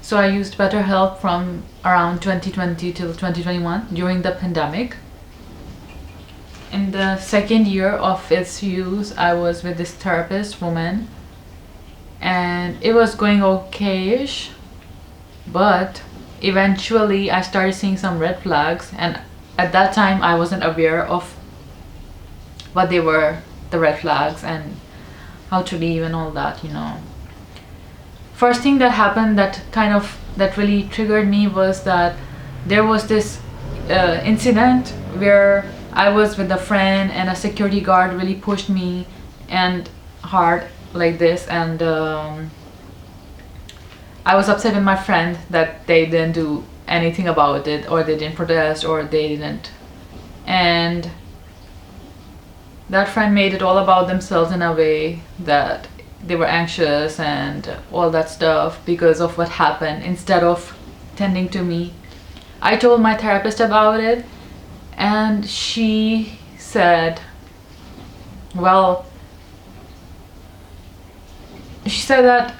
So I used BetterHelp from around 2020 till 2021 during the pandemic. In the second year of its use, I was with this therapist woman, and it was going okay-ish, but eventually I started seeing some red flags, and at that time I wasn't aware of what they were, the red flags, and how to leave and all that, you know. First thing that happened that really triggered me was that there was this incident where I was with a friend and a security guard really pushed me and hard like this, and I was upset with my friend that they didn't do anything about it, or they didn't protest, or they didn't, and that friend made it all about themselves in a way that they were anxious and all that stuff because of what happened, instead of tending to me. I told my therapist about it, and she said, well, she said that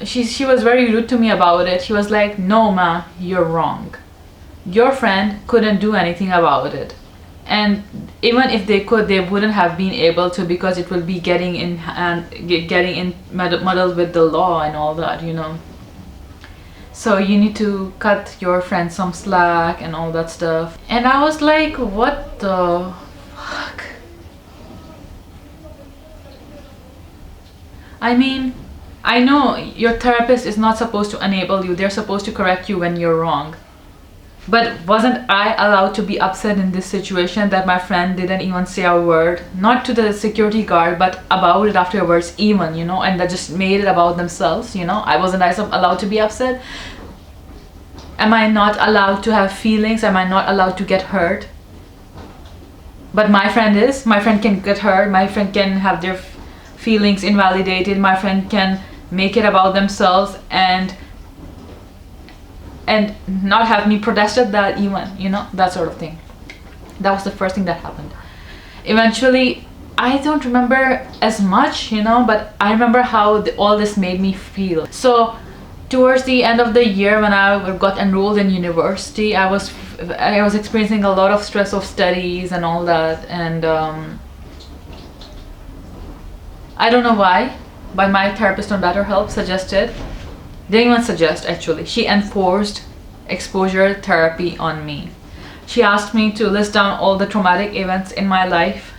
she was very rude to me about it. She was like, no ma, you're wrong. Your friend couldn't do anything about it. And even if they could, they wouldn't have been able to, because it will be getting in muddled with the law and all that, you know. So you need to cut your friend some slack and all that stuff. And I was like, what the fuck? I mean, I know your therapist is not supposed to enable you. They're supposed to correct you when you're wrong. But wasn't I allowed to be upset in this situation that my friend didn't even say a word, not to the security guard, but about it afterwards even, you know, and that just made it about themselves, you know? Wasn't I allowed to be upset? Am I not allowed to have feelings? Am I not allowed to get hurt? But my friend is. My friend can get hurt. My friend can have their feelings invalidated. My friend can make it about themselves and not have me protested that even, you know, that sort of thing. That was the first thing that happened. Eventually, I don't remember as much, you know, but I remember how all this made me feel. So towards the end of the year, when I got enrolled in university, I was experiencing a lot of stress of studies and all that, and I don't know why, but my therapist on BetterHelp suggested, didn't even suggest actually, she enforced exposure therapy on me. She asked me to list down all the traumatic events in my life.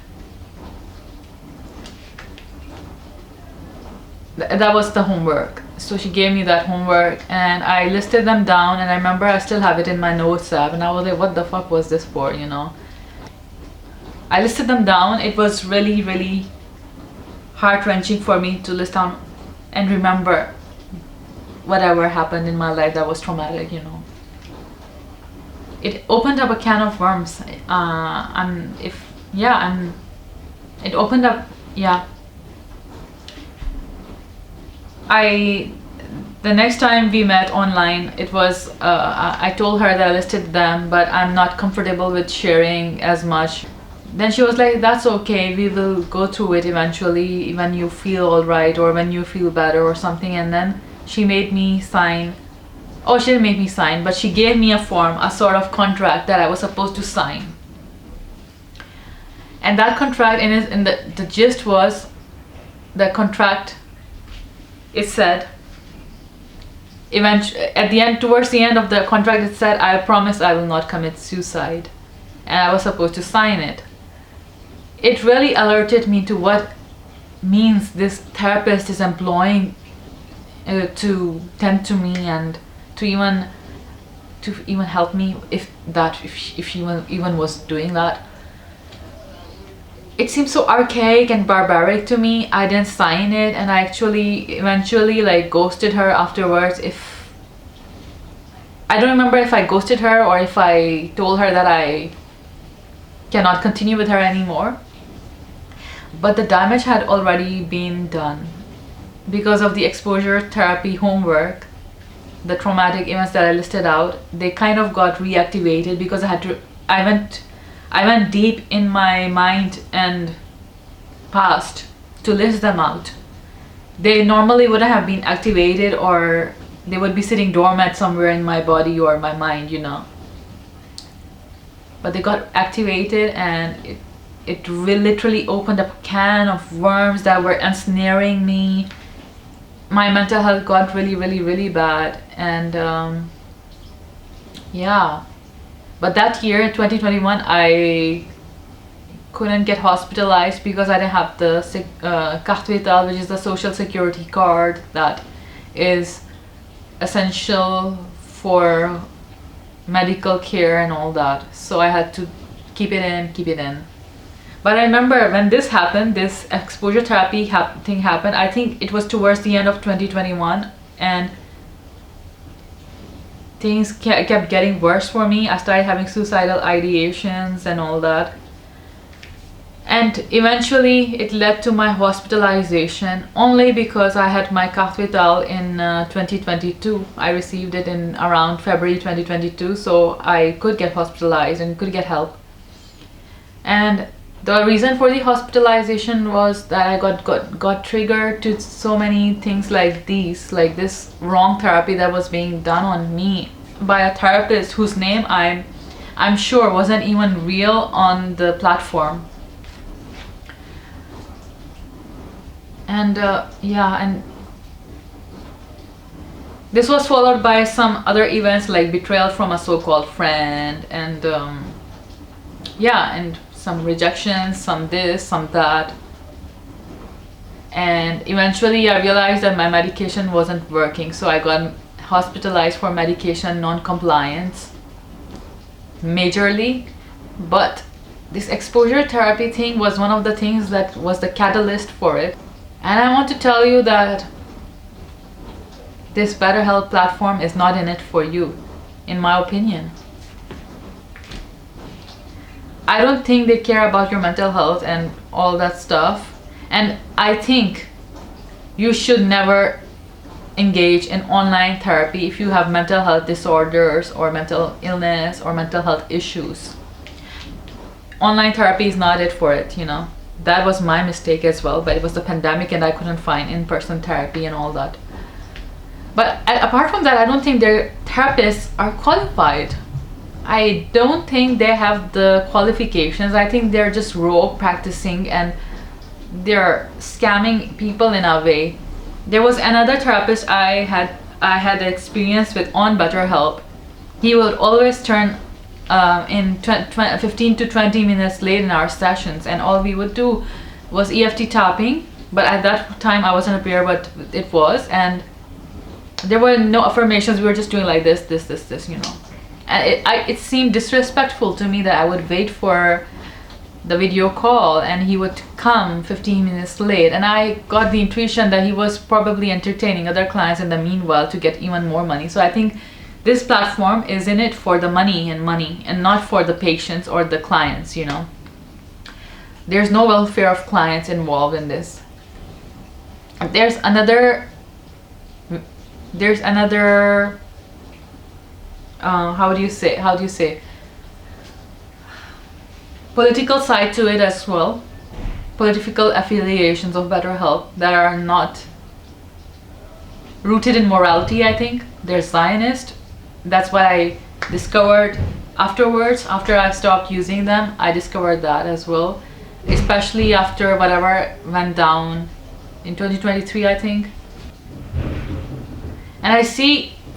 That was the homework. So she gave me that homework and I listed them down, and I remember I still have it in my notes app, and I was like, what the fuck was this for, you know? I listed them down. It was really, really heart-wrenching for me to list down and remember whatever happened in my life that was traumatic, you know. It opened up a can of worms. It opened up, yeah. The next time we met online, it was, I told her that I listed them, but I'm not comfortable with sharing as much. Then she was like, that's okay, we will go through it eventually when you feel alright or when you feel better or something. And then she made me sign, oh, she didn't make me sign, but she gave me a form, a sort of contract that I was supposed to sign. And that contract, the gist was, the contract, it said, at the end, towards the end of the contract, it said, I promise I will not commit suicide. And I was supposed to sign it. It really alerted me to what means this therapist is employing to tend to me and to even help me, if she even was doing that. It seems so archaic and barbaric to me. I didn't sign it, and I actually eventually like ghosted her afterwards. I don't remember if I ghosted her or if I told her that I cannot continue with her anymore. But the damage had already been done because of the exposure therapy homework. The traumatic events that I listed out, they kind of got reactivated because I went deep in my mind and past to list them out. They normally wouldn't have been activated or they would be sitting dormant somewhere in my body or my mind, you know. But they got activated, and it literally opened up a can of worms that were ensnaring me. My mental health got really bad, and yeah. But that year in 2021, I couldn't get hospitalized because I didn't have the carte vitale, which is the social security card that is essential for medical care and all that. So I had to keep it in. But I remember when this happened, this exposure therapy thing happened, I think it was towards the end of 2021, and things kept getting worse for me. I started having suicidal ideations and all that. And eventually it led to my hospitalization, only because I had my carte vitale in 2022. I received it in around February 2022, so I could get hospitalized and could get help. And the reason for the hospitalization was that I got triggered to so many things like this wrong therapy that was being done on me by a therapist whose name I'm sure wasn't even real on the platform. And yeah, and this was followed by some other events like betrayal from a so-called friend, and yeah, and some rejections, some this, some that. And eventually I realized that my medication wasn't working, so I got hospitalized for medication non-compliance majorly. But this exposure therapy thing was one of the things that was the catalyst for it. And I want to tell you that this BetterHelp platform is not in it for you, in my opinion. I don't think they care about your mental health and all that stuff. And I think you should never engage in online therapy if you have mental health disorders or mental illness or mental health issues. Online therapy is not it for it, you know. That was my mistake as well, but it was the pandemic and I couldn't find in-person therapy and all that. But apart from that, I don't think their therapists are qualified. I don't think they have the qualifications. I think they're just rogue practicing, and they're scamming people in a way. There was another therapist I had experience with on BetterHelp. He would always turn in 15 to 20 minutes late in our sessions, and all we would do was EFT tapping. But at that time I wasn't aware what it was, and there were no affirmations. We were just doing like this, you know. And it seemed disrespectful to me that I would wait for the video call and he would come 15 minutes late, and I got the intuition that he was probably entertaining other clients in the meanwhile to get even more money. So I think this platform is in it for the money and not for the patients or the clients, you know. There's no welfare of clients involved in this. There's another how do you say political side to it as well. Political affiliations of BetterHelp that are not rooted in morality. I think they're Zionist. That's what I discovered afterwards. After I stopped using them, I discovered that as well, especially after whatever went down in 2023, I think. And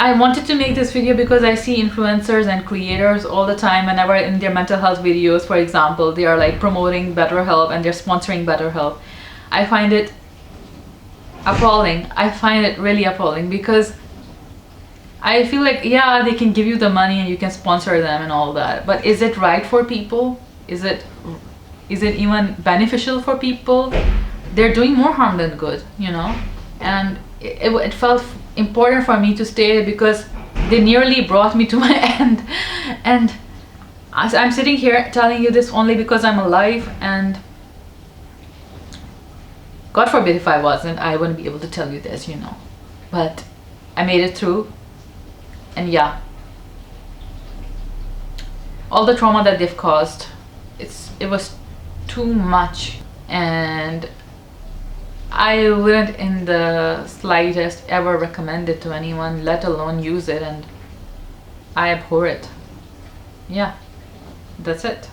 I wanted to make this video because I see influencers and creators all the time, whenever in their mental health videos, for example, they are like promoting BetterHelp and they're sponsoring BetterHelp. I find it appalling. I find it really appalling, because I feel like, yeah, they can give you the money and you can sponsor them and all that, but is it right for people? Is it even beneficial for people? They're doing more harm than good, you know. And it felt important for me to state it because they nearly brought me to my end, and I'm sitting here telling you this only because I'm alive, and God forbid if I wasn't, I wouldn't be able to tell you this, you know. But I made it through, and yeah, all the trauma that they've caused, it was too much. And I wouldn't in the slightest ever recommend it to anyone, let alone use it, and I abhor it. Yeah, that's it.